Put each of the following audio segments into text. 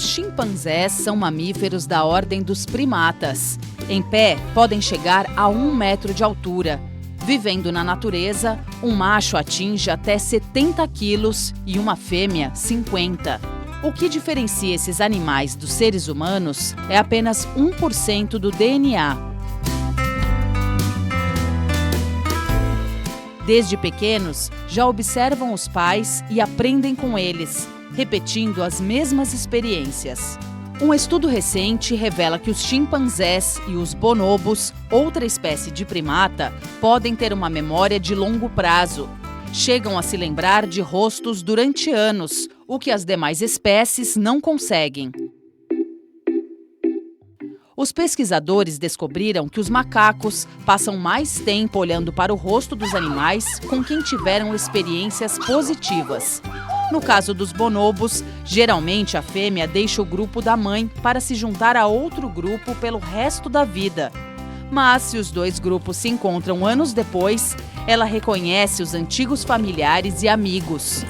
Os chimpanzés são mamíferos da ordem dos primatas. Em pé, podem chegar a 1 metro de altura. Vivendo na natureza, um macho atinge até 70 quilos e uma fêmea 50. O que diferencia esses animais dos seres humanos é apenas 1% do DNA. Desde pequenos, já observam os pais e aprendem com eles, repetindo as mesmas experiências. Um estudo recente revela que os chimpanzés e os bonobos, outra espécie de primata, podem ter uma memória de longo prazo. Chegam a se lembrar de rostos durante anos, o que as demais espécies não conseguem. Os pesquisadores descobriram que os macacos passam mais tempo olhando para o rosto dos animais com quem tiveram experiências positivas. No caso dos bonobos, geralmente a fêmea deixa o grupo da mãe para se juntar a outro grupo pelo resto da vida. Mas se os dois grupos se encontram anos depois, ela reconhece os antigos familiares e amigos.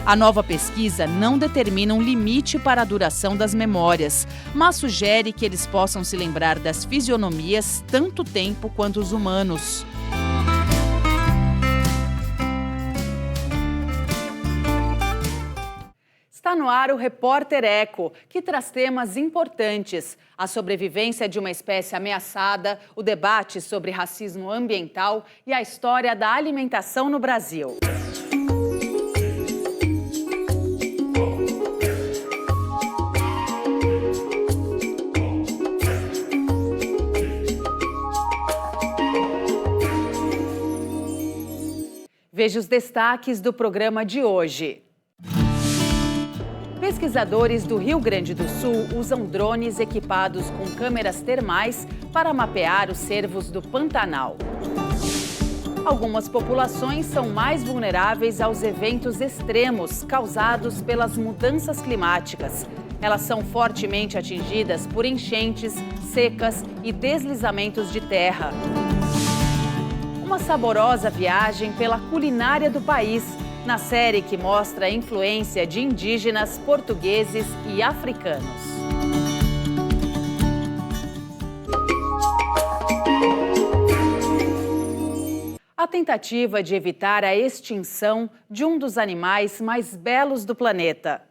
A nova pesquisa não determina um limite para a duração das memórias, mas sugere que eles possam se lembrar das fisionomias tanto tempo quanto os humanos. Está no ar o Repórter Eco, que traz temas importantes: a sobrevivência de uma espécie ameaçada, o debate sobre racismo ambiental e a história da alimentação no Brasil. Veja os destaques do programa de hoje. Pesquisadores do Rio Grande do Sul usam drones equipados com câmeras termais para mapear os cervos do Pantanal. Algumas populações são mais vulneráveis aos eventos extremos causados pelas mudanças climáticas. Elas são fortemente atingidas por enchentes, secas e deslizamentos de terra. Uma saborosa viagem pela culinária do país, na série que mostra a influência de indígenas, portugueses e africanos. A tentativa de evitar a extinção de um dos animais mais belos do planeta.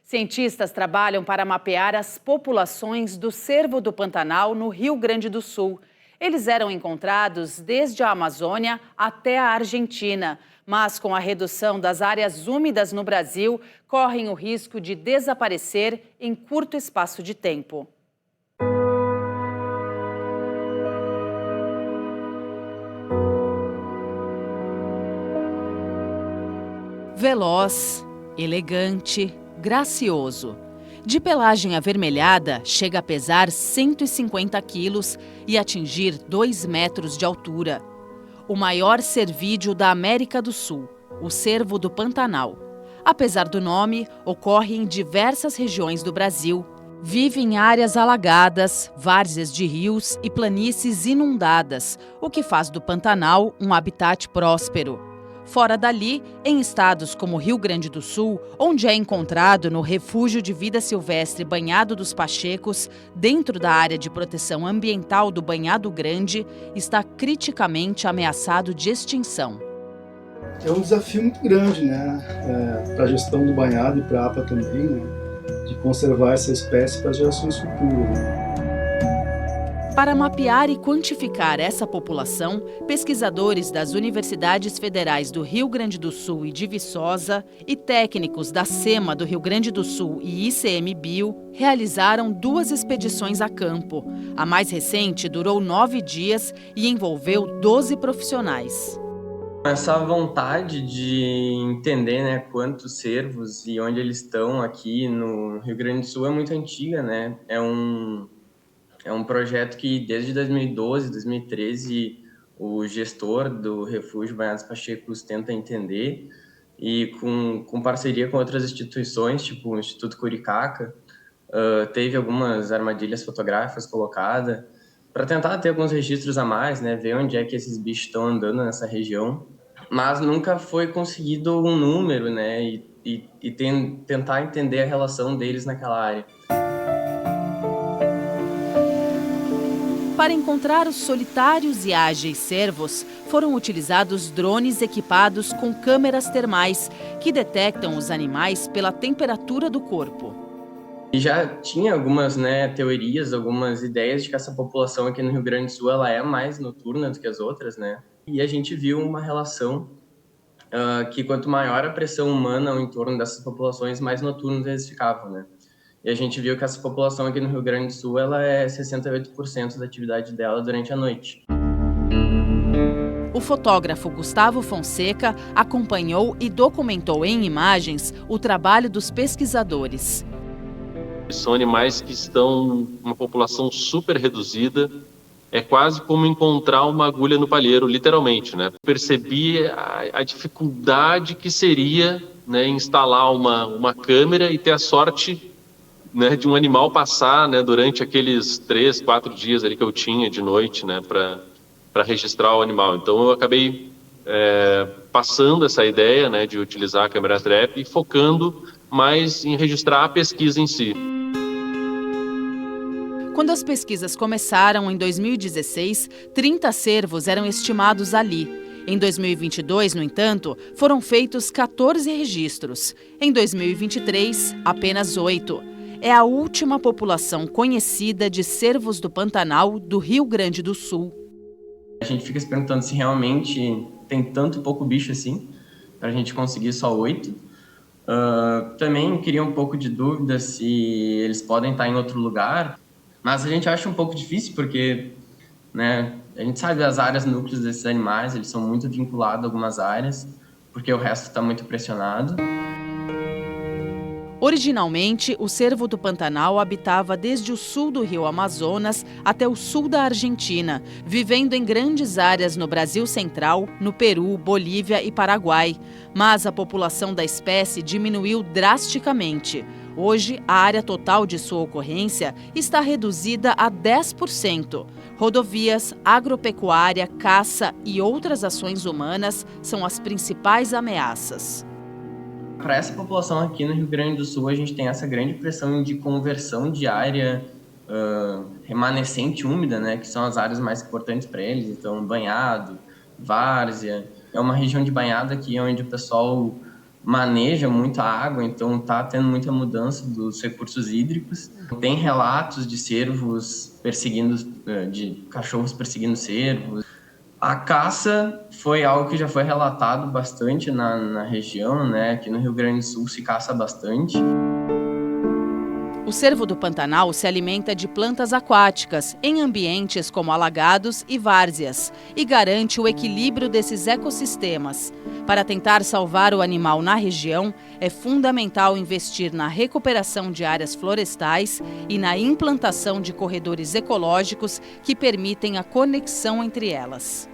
Cientistas trabalham para mapear as populações do cervo do Pantanal no Rio Grande do Sul. Eles eram encontrados desde a Amazônia até a Argentina, mas com a redução das áreas úmidas no Brasil, correm o risco de desaparecer em curto espaço de tempo. Veloz, elegante, gracioso. De pelagem avermelhada, chega a pesar 150 quilos e atingir 2 metros de altura. O maior cervídeo da América do Sul, o cervo do Pantanal. Apesar do nome, ocorre em diversas regiões do Brasil. Vive em áreas alagadas, várzeas de rios e planícies inundadas, o que faz do Pantanal um habitat próspero. Fora dali, em estados como Rio Grande do Sul, onde é encontrado no Refúgio de Vida Silvestre Banhado dos Pachecos, dentro da área de proteção ambiental do Banhado Grande, está criticamente ameaçado de extinção. É um desafio muito grande, para a gestão do banhado e para a APA também, de conservar essa espécie para as gerações futuras. Para mapear e quantificar essa população, pesquisadores das Universidades Federais do Rio Grande do Sul e de Viçosa e técnicos da SEMA do Rio Grande do Sul e ICMBio realizaram 2 expedições a campo. A mais recente durou 9 dias e envolveu 12 profissionais. Essa vontade de entender, quantos cervos e onde eles estão aqui no Rio Grande do Sul é muito antiga, É um projeto que desde 2012, 2013, o gestor do Refúgio Banhados Pachecos tenta entender e com parceria com outras instituições, tipo o Instituto Curicaca, teve algumas armadilhas fotográficas colocadas para tentar ter alguns registros a mais, ver onde é que esses bichos estão andando nessa região. mas nunca foi conseguido um número, né, tentar entender a relação deles naquela área. Para encontrar os solitários e ágeis cervos, foram utilizados drones equipados com câmeras termais, que detectam os animais pela temperatura do corpo. E já tinha algumas, né, teorias, algumas ideias de que essa população aqui no Rio Grande do Sul ela é mais noturna do que as outras, né? E a gente viu uma relação que quanto maior a pressão humana ao entorno dessas populações, mais noturnos eles ficavam, né? E a gente viu que essa população aqui no Rio Grande do Sul, ela é 68% da atividade dela durante a noite. O fotógrafo Gustavo Fonseca acompanhou e documentou em imagens o trabalho dos pesquisadores. São animais que estão uma população super reduzida. É quase como encontrar uma agulha no palheiro, literalmente, né? Percebi a dificuldade que seria, né, instalar uma câmera e ter a sorte, né, de um animal passar, né, durante aqueles 3, 4 dias ali que eu tinha de noite, né, para registrar o animal. Então eu acabei passando essa ideia, né, de utilizar a câmera trap e focando mais em registrar a pesquisa em si. Quando as pesquisas começaram em 2016, 30 cervos eram estimados ali. Em 2022, no entanto, foram feitos 14 registros. Em 2023, apenas 8. É a última população conhecida de cervos do Pantanal do Rio Grande do Sul. A gente fica se perguntando se realmente tem tanto pouco bicho assim, para a gente conseguir só 8. Também queria um pouco de dúvida se eles podem estar em outro lugar, mas a gente acha um pouco difícil porque, né, a gente sabe das áreas núcleos desses animais, eles são muito vinculados a algumas áreas, porque o resto está muito pressionado. Originalmente, o cervo do Pantanal habitava desde o sul do rio Amazonas até o sul da Argentina, vivendo em grandes áreas no Brasil Central, no Peru, Bolívia e Paraguai. Mas a população da espécie diminuiu drasticamente. Hoje, a área total de sua ocorrência está reduzida a 10%. Rodovias, agropecuária, caça e outras ações humanas são as principais ameaças. Para essa população aqui no Rio Grande do Sul, a gente tem essa grande pressão de conversão de área remanescente úmida, né, que são as áreas mais importantes para eles. Então, banhado, várzea, é uma região de banhado aqui onde o pessoal maneja muita água, então está tendo muita mudança dos recursos hídricos. Tem relatos de cervos perseguindo, de cachorros perseguindo cervos. A caça foi algo que já foi relatado bastante na região, né? Aqui no Rio Grande do Sul se caça bastante. O cervo do Pantanal se alimenta de plantas aquáticas em ambientes como alagados e várzeas e garante o equilíbrio desses ecossistemas. Para tentar salvar o animal na região, é fundamental investir na recuperação de áreas florestais e na implantação de corredores ecológicos que permitem a conexão entre elas.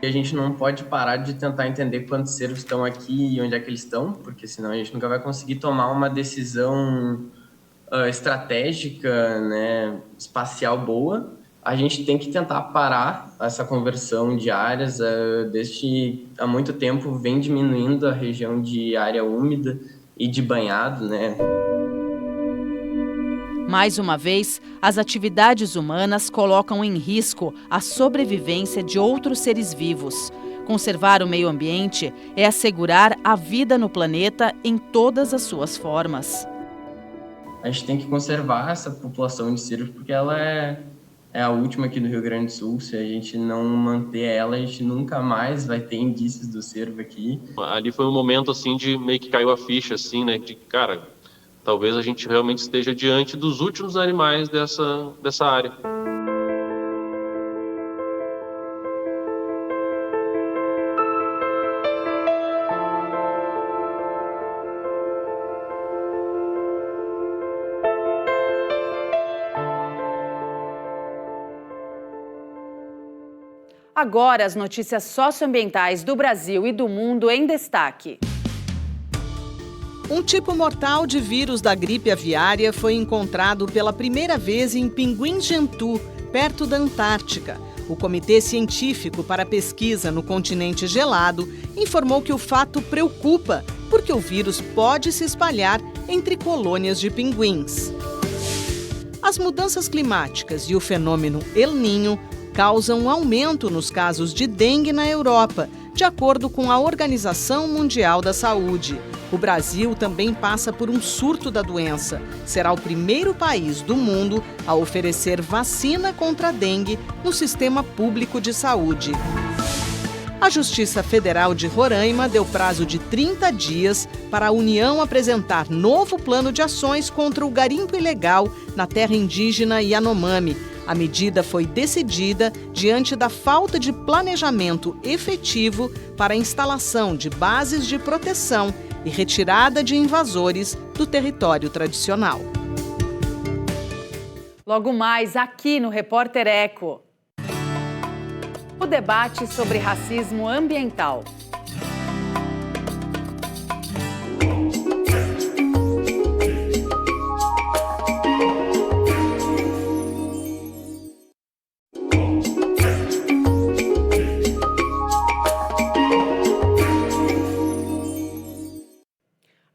A gente não pode parar de tentar entender quantos cervos estão aqui e onde é que eles estão, porque senão a gente nunca vai conseguir tomar uma decisão estratégica, né, espacial boa. A gente tem que tentar parar essa conversão de áreas. Desde há muito tempo vem diminuindo a região de área úmida e de banhado, né? Mais uma vez, as atividades humanas colocam em risco a sobrevivência de outros seres vivos. Conservar o meio ambiente é assegurar a vida no planeta em todas as suas formas. A gente tem que conservar essa população de cervos porque ela é a última aqui do Rio Grande do Sul. Se a gente não manter ela, a gente nunca mais vai ter indícios do cervo aqui. Ali foi um momento assim de meio que caiu a ficha, assim, né? De cara, talvez a gente realmente esteja diante dos últimos animais dessa área. Agora, as notícias socioambientais do Brasil e do mundo em destaque. Um tipo mortal de vírus da gripe aviária foi encontrado pela primeira vez em Pinguim Gentoo, perto da Antártica. O Comitê Científico para a Pesquisa no Continente Gelado informou que o fato preocupa, porque o vírus pode se espalhar entre colônias de pinguins. As mudanças climáticas e o fenômeno El Niño causam um aumento nos casos de dengue na Europa, de acordo com a Organização Mundial da Saúde. O Brasil também passa por um surto da doença. Será o primeiro país do mundo a oferecer vacina contra a dengue no sistema público de saúde. A Justiça Federal de Roraima deu prazo de 30 dias para a União apresentar novo plano de ações contra o garimpo ilegal na terra indígena Yanomami. A medida foi decidida diante da falta de planejamento efetivo para a instalação de bases de proteção e retirada de invasores do território tradicional. Logo mais, aqui no Repórter Eco, o debate sobre racismo ambiental.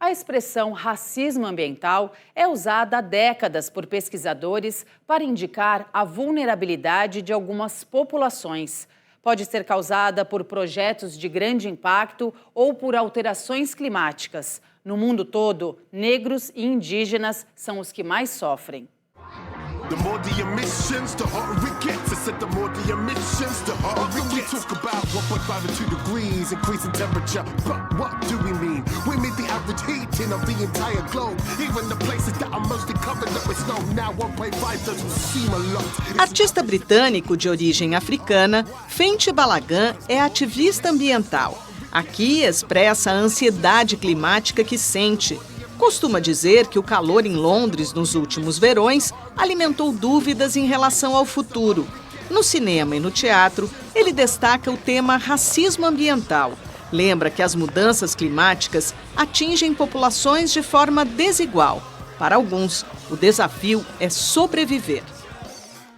A expressão racismo ambiental é usada há décadas por pesquisadores para indicar a vulnerabilidade de algumas populações. Pode ser causada por projetos de grande impacto ou por alterações climáticas. No mundo todo, negros e indígenas são os que mais sofrem. The more the emissions, the hotter it gets. I said the more the emissions, the hotter it gets. We talk about 1.5 and 2 degrees increasing temperature, but what do we mean? We mean the average heating of the entire globe. Even the places that are mostly covered up with snow. Now 1.5 doesn't seem a lot. Artista britânico de origem africana, Fenty Balagan é ativista ambiental. Aqui expressa a ansiedade climática que sente. Costuma dizer que o calor em Londres nos últimos verões alimentou dúvidas em relação ao futuro. No cinema e no teatro, ele destaca o tema racismo ambiental. Lembra que as mudanças climáticas atingem populações de forma desigual. Para alguns, o desafio é sobreviver.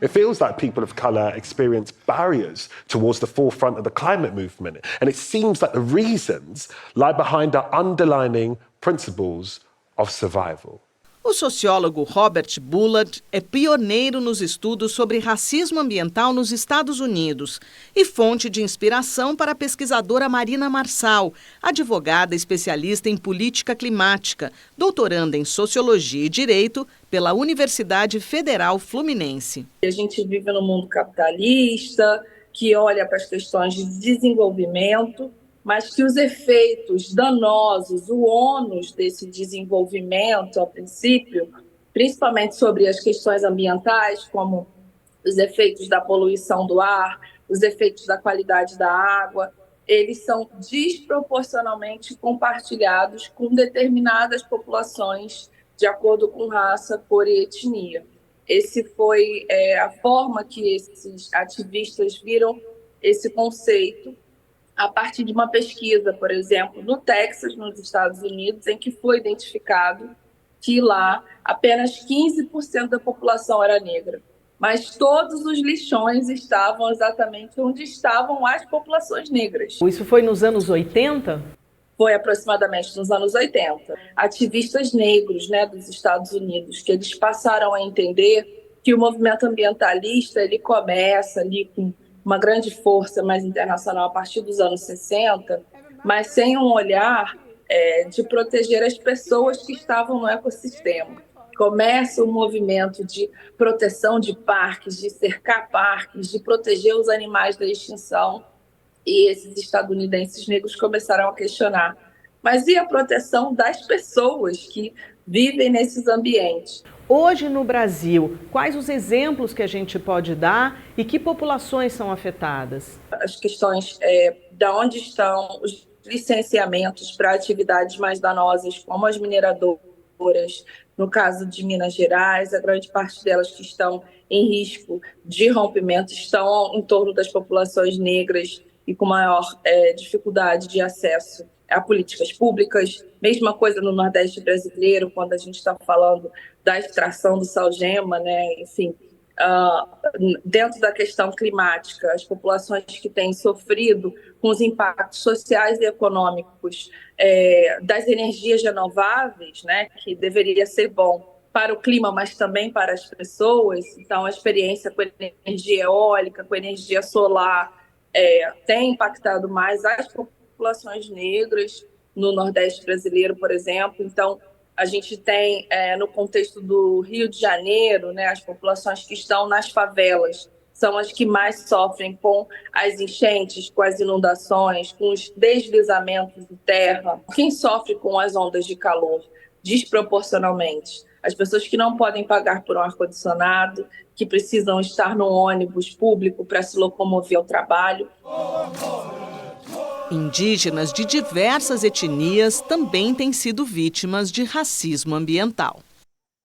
It feels like people of colour experience barriers towards the forefront of the climate movement. And it seems like the reasons lie behind our underlying principles of survival. O sociólogo Robert Bullard é pioneiro nos estudos sobre racismo ambiental nos Estados Unidos e fonte de inspiração para a pesquisadora Marina Marçal, advogada especialista em política climática, doutoranda em Sociologia e Direito pela Universidade Federal Fluminense. A gente vive num mundo capitalista que olha para as questões de desenvolvimento, mas que os efeitos danosos, o ônus desse desenvolvimento, a princípio, principalmente sobre as questões ambientais, como os efeitos da poluição do ar, os efeitos da qualidade da água, eles são desproporcionalmente compartilhados com determinadas populações, de acordo com raça, cor e etnia. Esse foi a forma que esses ativistas viram esse conceito, a partir de uma pesquisa, por exemplo, no Texas, nos Estados Unidos, em que foi identificado que lá apenas 15% da população era negra. Mas todos os lixões estavam exatamente onde estavam as populações negras. Isso foi nos anos 80? Foi aproximadamente nos anos 80. Ativistas negros, dos Estados Unidos, que eles passaram a entender que o movimento ambientalista ele começa ali com uma grande força mais internacional a partir dos anos 60, mas sem um olhar de proteger as pessoas que estavam no ecossistema. Começa um movimento de proteção de parques, de cercar parques, de proteger os animais da extinção, e esses estadunidenses negros começaram a questionar. Mas e a proteção das pessoas que vivem nesses ambientes? Hoje no Brasil, quais os exemplos que a gente pode dar e que populações são afetadas? As questões de onde estão os licenciamentos para atividades mais danosas, como as mineradoras, no caso de Minas Gerais, a grande parte delas que estão em risco de rompimento estão em torno das populações negras e com maior dificuldade de acesso a políticas públicas. Mesma coisa no Nordeste brasileiro, quando a gente está falando da extração do sal-gema, enfim, dentro da questão climática, as populações que têm sofrido com os impactos sociais e econômicos das energias renováveis, né, que deveria ser bom para o clima, mas também para as pessoas. Então, a experiência com energia eólica, com energia solar, tem impactado mais as populações negras no Nordeste brasileiro, por exemplo. Então, a gente tem, no contexto do Rio de Janeiro, né, as populações que estão nas favelas são as que mais sofrem com as enchentes, com as inundações, com os deslizamentos de terra. Quem sofre com as ondas de calor desproporcionalmente? As pessoas que não podem pagar por um ar-condicionado, que precisam estar no ônibus público para se locomover ao trabalho. Indígenas de diversas etnias também têm sido vítimas de racismo ambiental.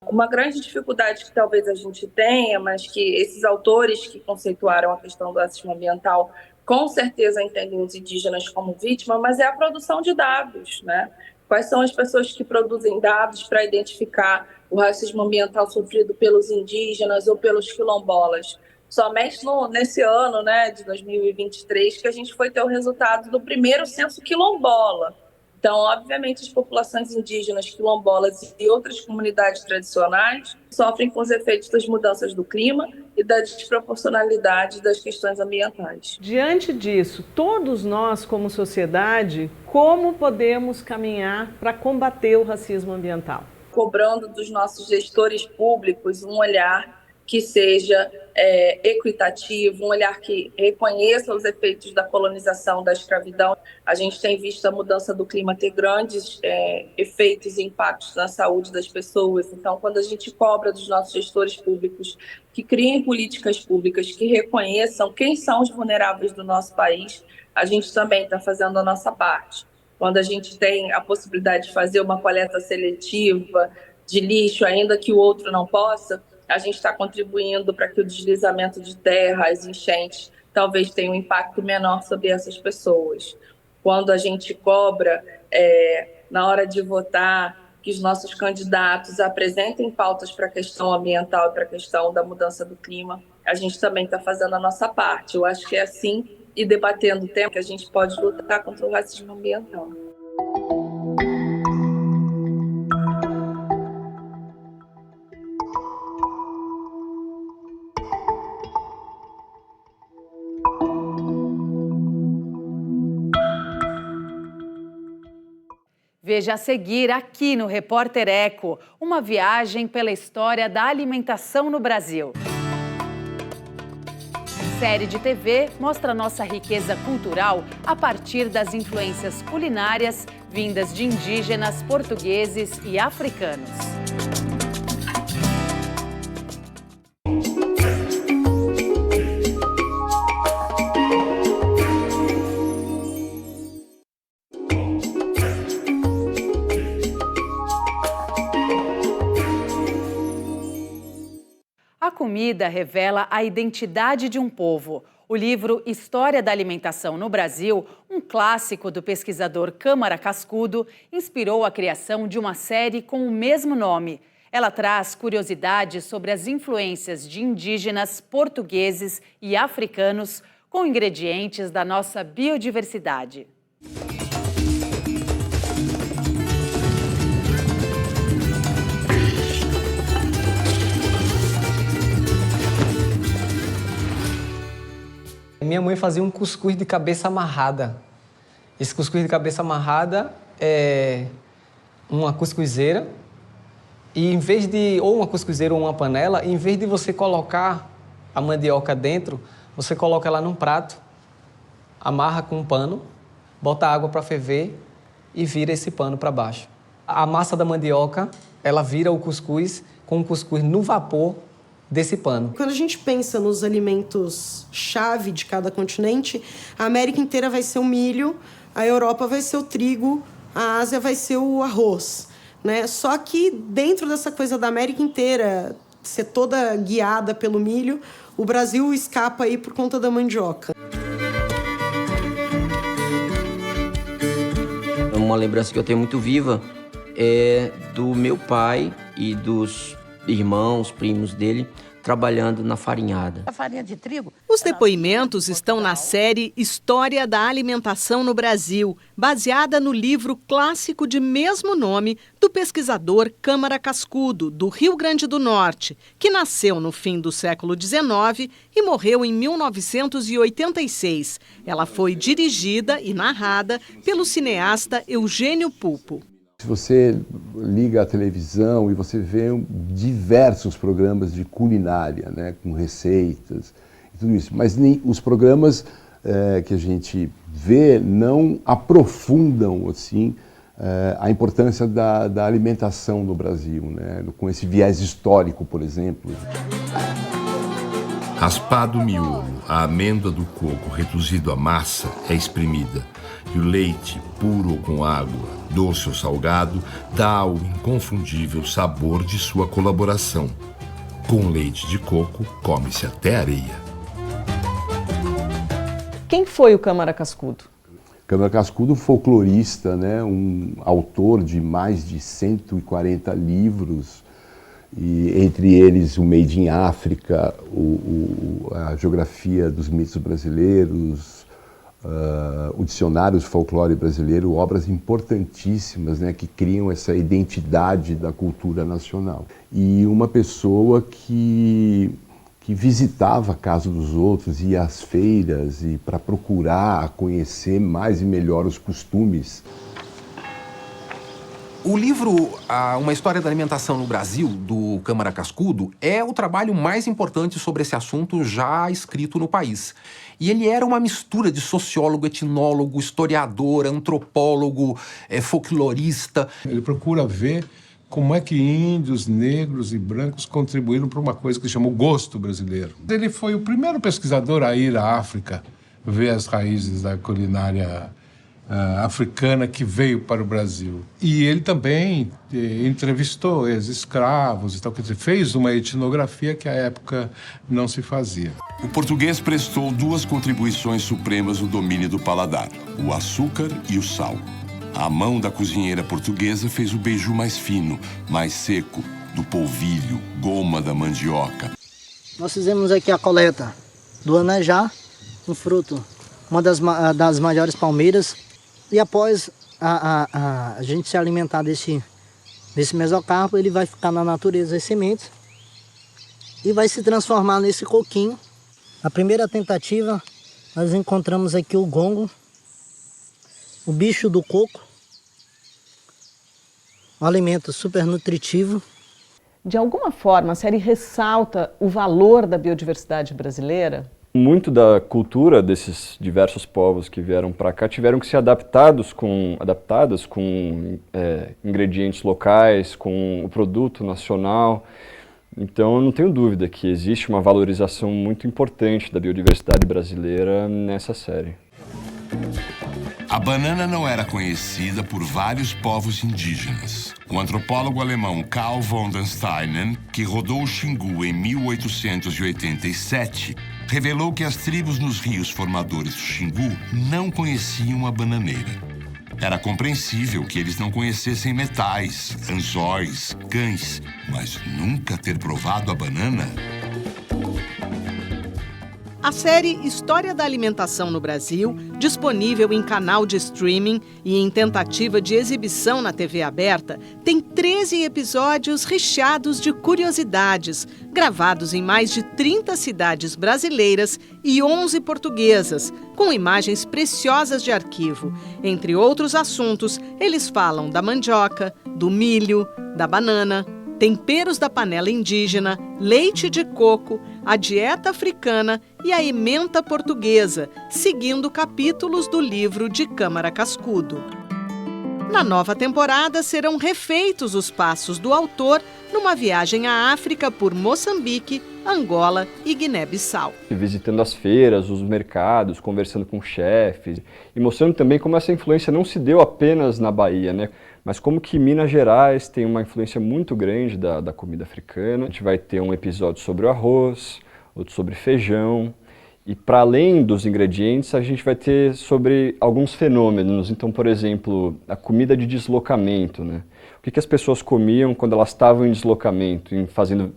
Uma grande dificuldade que talvez a gente tenha, mas que esses autores que conceituaram a questão do racismo ambiental com certeza entendem os indígenas como vítima, mas é a produção de dados, né? Quais são as pessoas que produzem dados para identificar o racismo ambiental sofrido pelos indígenas ou pelos quilombolas? Somente nesse ano, né, de 2023, que a gente foi ter o resultado do primeiro censo quilombola. Então, obviamente, as populações indígenas, quilombolas e outras comunidades tradicionais sofrem com os efeitos das mudanças do clima e da desproporcionalidade das questões ambientais. Diante disso, todos nós, como sociedade, como podemos caminhar para combater o racismo ambiental? Cobrando dos nossos gestores públicos um olhar que seja equitativo, um olhar que reconheça os efeitos da colonização, da escravidão. A gente tem visto a mudança do clima ter grandes efeitos e impactos na saúde das pessoas. Então, quando a gente cobra dos nossos gestores públicos que criem políticas públicas que reconheçam quem são os vulneráveis do nosso país, a gente também está fazendo a nossa parte. Quando a gente tem a possibilidade de fazer uma coleta seletiva de lixo, ainda que o outro não possa, a gente está contribuindo para que o deslizamento de terra, as enchentes, talvez tenha um impacto menor sobre essas pessoas. Quando a gente cobra, na hora de votar, que os nossos candidatos apresentem pautas para a questão ambiental e para a questão da mudança do clima, a gente também está fazendo a nossa parte. Eu acho que é assim, e debatendo o tema, que a gente pode lutar contra o racismo ambiental. Veja a seguir aqui no Repórter Eco, uma viagem pela história da alimentação no Brasil. Série de TV mostra nossa riqueza cultural a partir das influências culinárias vindas de indígenas, portugueses e africanos. A comida revela a identidade de um povo. O livro História da Alimentação no Brasil, um clássico do pesquisador Câmara Cascudo, inspirou a criação de uma série com o mesmo nome. Ela traz curiosidades sobre as influências de indígenas, portugueses e africanos com ingredientes da nossa biodiversidade. Minha mãe fazia um cuscuz de cabeça amarrada. Esse cuscuz de cabeça amarrada é uma cuscuzeira e em vez de, ou uma cuscuzeira ou uma panela, em vez de você colocar a mandioca dentro, você coloca ela num prato, amarra com um pano, bota água para ferver e vira esse pano para baixo. A massa da mandioca, ela vira o cuscuz com o cuscuz no vapor desse pano. Quando a gente pensa nos alimentos-chave de cada continente, a América inteira vai ser o milho, a Europa vai ser o trigo, a Ásia vai ser o arroz, né? Só que dentro dessa coisa da América inteira ser toda guiada pelo milho, o Brasil escapa aí por conta da mandioca. Uma lembrança que eu tenho muito viva é do meu pai e dos irmãos, primos dele, trabalhando na farinhada. A farinha de trigo. Os depoimentos estão na série História da Alimentação no Brasil, baseada no livro clássico de mesmo nome do pesquisador Câmara Cascudo, do Rio Grande do Norte, que nasceu no fim do século XIX e morreu em 1986. Ela foi dirigida e narrada pelo cineasta Eugênio Pulpo. Se você liga a televisão e você vê diversos programas de culinária, né, com receitas e tudo isso, mas nem os programas que a gente vê não aprofundam assim a importância da alimentação no Brasil, né, com esse viés histórico, por exemplo. Raspado o miolo, a amêndoa do coco reduzido à massa é espremida e o leite, puro ou com água, doce ou salgado, dá o inconfundível sabor de sua colaboração. Com leite de coco, come-se até areia. Quem foi o Câmara Cascudo? Câmara Cascudo, folclorista, né, um autor de mais de 140 livros, e entre eles o Made in África, a Geografia dos Mitos Brasileiros, o Dicionário do Folclore Brasileiro, obras importantíssimas, né, que criam essa identidade da cultura nacional. E uma pessoa que visitava a casa dos outros, ia às feiras e para procurar conhecer mais e melhor os costumes. O livro Uma História da Alimentação no Brasil, do Câmara Cascudo, é o trabalho mais importante sobre esse assunto já escrito no país. E ele era uma mistura de sociólogo, etnólogo, historiador, antropólogo, folclorista. Ele procura ver como é que índios, negros e brancos contribuíram para uma coisa que se chama o gosto brasileiro. Ele foi o primeiro pesquisador a ir à África, ver as raízes da culinária africana que veio para o Brasil. E ele também entrevistou ex-escravos e tal, quer dizer, fez uma etnografia que à época não se fazia. O português prestou duas contribuições supremas no domínio do paladar, o açúcar e o sal. A mão da cozinheira portuguesa fez o beiju mais fino, mais seco, do polvilho, goma da mandioca. Nós fizemos aqui a coleta do anajá, um fruto, uma das maiores palmeiras. E após a gente se alimentar desse mesocarpo, ele vai ficar na natureza as sementes e vai se transformar nesse coquinho. A primeira tentativa, nós encontramos aqui o gongo, o bicho do coco, um alimento super nutritivo. De alguma forma, a série ressalta o valor da biodiversidade brasileira? Muito da cultura desses diversos povos que vieram para cá tiveram que ser adaptadas com ingredientes locais, com o produto nacional. Então, eu não tenho dúvida que existe uma valorização muito importante da biodiversidade brasileira nessa série. A banana não era conhecida por vários povos indígenas. O antropólogo alemão Karl von den Steinen, que rodou o Xingu em 1887, revelou que as tribos nos rios formadores do Xingu não conheciam a bananeira. Era compreensível que eles não conhecessem metais, anzóis, cães, mas nunca ter provado a banana. A série História da Alimentação no Brasil, disponível em canal de streaming e em tentativa de exibição na TV aberta, tem 13 episódios recheados de curiosidades, gravados em mais de 30 cidades brasileiras e 11 portuguesas, com imagens preciosas de arquivo. Entre outros assuntos, eles falam da mandioca, do milho, da banana, temperos da panela indígena, leite de coco, a dieta africana e a ementa portuguesa, seguindo capítulos do livro de Câmara Cascudo. Na nova temporada, serão refeitos os passos do autor numa viagem à África por Moçambique, Angola e Guiné-Bissau. Visitando as feiras, os mercados, conversando com chefes e mostrando também como essa influência não se deu apenas na Bahia, né? Mas como que Minas Gerais tem uma influência muito grande da comida africana. A gente vai ter um episódio sobre o arroz, outro sobre feijão, E para além dos ingredientes, a gente vai ter sobre alguns fenômenos. Então, por exemplo, a comida de deslocamento, né? O que as pessoas comiam quando elas estavam em deslocamento,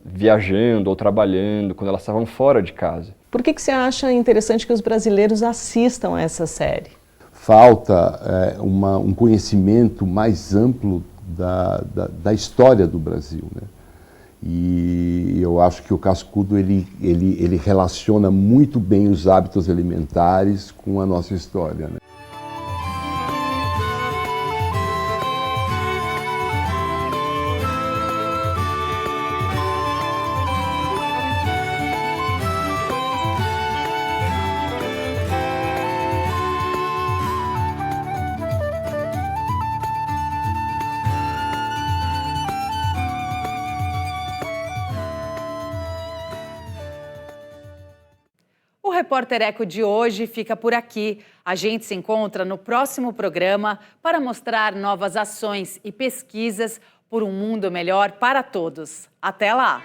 viajando ou trabalhando, quando elas estavam fora de casa. Por que você acha interessante que os brasileiros assistam a essa série? Falta um conhecimento mais amplo da história do Brasil, né? E eu acho que o Cascudo ele relaciona muito bem os hábitos alimentares com a nossa história, né? O Repórter Eco de hoje fica por aqui. A gente se encontra no próximo programa para mostrar novas ações e pesquisas por um mundo melhor para todos. Até lá!